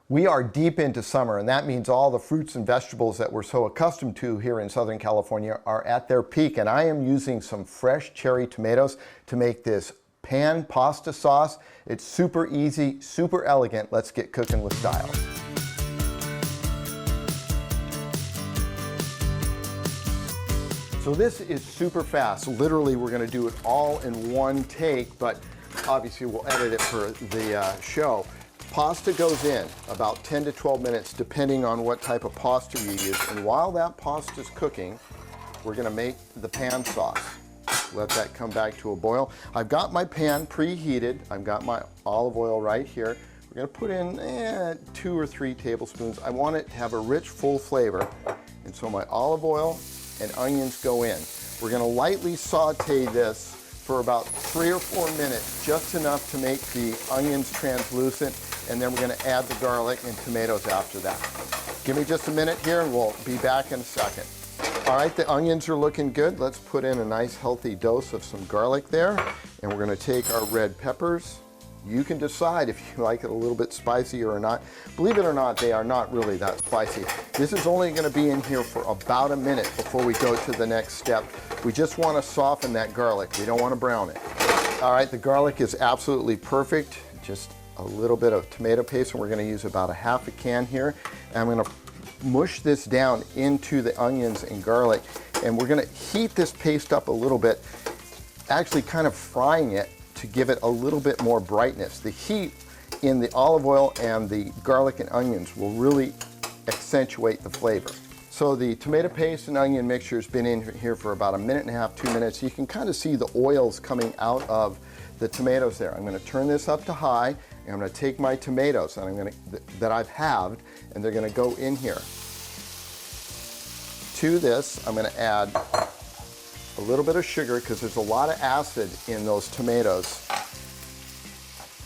We are deep into summer, and that means all the fruits and vegetables that we're so accustomed to here in Southern California are at their peak. And I am using some fresh cherry tomatoes to make this pan pasta sauce. It's super easy, super elegant. Let's get cooking with style. So this is super fast. Literally, we're going to do it all in one take, but obviously we'll edit it for the show. Pasta goes in about 10 to 12 minutes depending on what type of pasta you use. And while that pasta is cooking, we're going to make the pan sauce. Let that come back to a boil. I've got my pan preheated. I've got my olive oil right here. We're going to put in 2 or 3 tablespoons. I want it to have a rich, full flavor. And so my olive oil and onions go in. We're going to lightly saute this for about 3 or 4 minutes, just enough to make the onions translucent, and then we're going to add the garlic and tomatoes after that. Give me just a minute here and we'll be back in a second. All right, the onions are looking good. Let's put in a nice healthy dose of some garlic there, and we're going to take our red peppers. You can decide if you like it a little bit spicier or not. Believe it or not, they are not really that spicy. This is only going to be in here for about a minute before we go to the next step. We just want to soften that garlic. We don't want to brown it. All right, the garlic is absolutely perfect. Just a little bit of tomato paste, and we're going to use about a half a can here. And I'm going to mush this down into the onions and garlic, and we're going to heat this paste up a little bit, actually kind of frying it to give it a little bit more brightness. The heat in the olive oil and the garlic and onions will really accentuate the flavor. So the tomato paste and onion mixture has been in here for about 1.5 minutes, 2 minutes. You can kind of see the oils coming out of the tomatoes there. I'm going to turn this up to high, and I'm going to take my tomatoes and that I've halved, and they're going to go in here. To this, I'm going to add a little bit of sugar because there's a lot of acid in those tomatoes.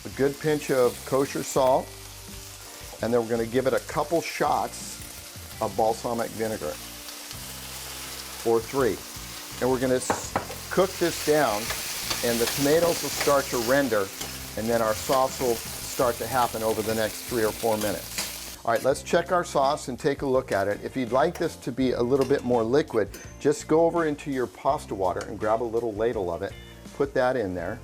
A good pinch of kosher salt, and then we're going to give it a couple shots of balsamic vinegar, or 3. And we're going to cook this down, and the tomatoes will start to render, and then our sauce will start to happen over the next 3 or 4 minutes. All right, let's check our sauce and take a look at it. If you'd like this to be a little bit more liquid, just go over into your pasta water and grab a little ladle of it, put that in there,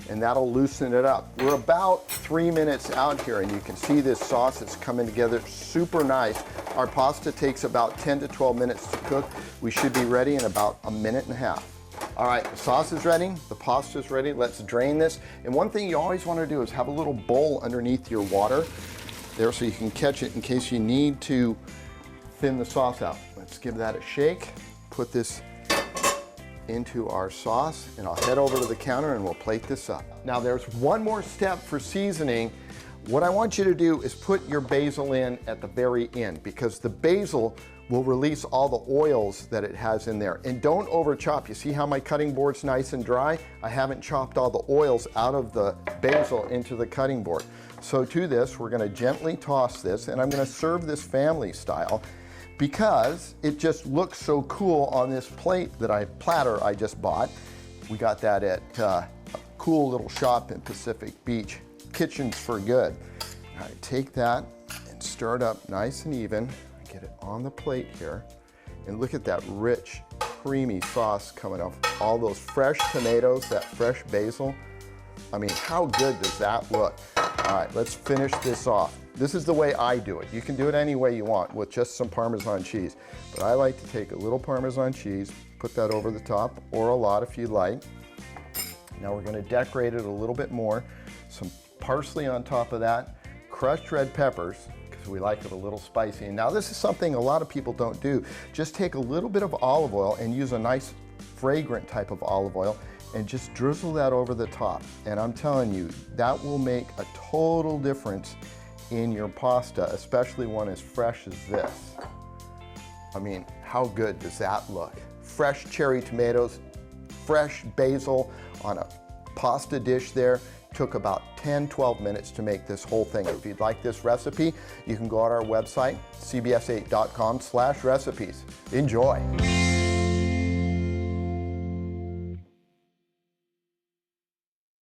and that'll loosen it up. We're about 3 minutes out here, and you can see this sauce is coming together super nice. Our pasta takes about 10 to 12 minutes to cook. We should be ready in about 1.5 minutes. All right, the sauce is ready, the pasta is ready. Let's drain this. And one thing you always want to do is have a little bowl underneath your water there so you can catch it in case you need to thin the sauce out. Let's give that a shake. Put this into our sauce, and I'll head over to the counter and we'll plate this up. Now there's one more step for seasoning. What I want you to do is put your basil in at the very end, because the basil will release all the oils that it has in there. And don't over chop. You see how my cutting board's nice and dry? I haven't chopped all the oils out of the basil into the cutting board. So to this, we're gonna gently toss this, and I'm gonna serve this family style because it just looks so cool on this platter I just bought. We got that at a cool little shop in Pacific Beach, Kitchens for Good. All right, take that and stir it up nice and even. Get it on the plate here, and look at that rich, creamy sauce coming off all those fresh tomatoes, that fresh basil. I mean, how good does that look? All right, let's finish this off. This is the way I do it. You can do it any way you want with just some Parmesan cheese, but I like to take a little Parmesan cheese, put that over the top, or a lot if you like. Now we're going to decorate it a little bit more. Some parsley on top of that, crushed red peppers, because we like it a little spicy. And now this is something a lot of people don't do. Just take a little bit of olive oil and use a nice fragrant type of olive oil and just drizzle that over the top. And I'm telling you, that will make a total difference in your pasta, especially one as fresh as this. I mean, how good does that look? Fresh cherry tomatoes, fresh basil on a pasta dish there. Took about 10-12 minutes to make this whole thing. If you'd like this recipe, you can go on our website, cbs8.com/recipes. Enjoy.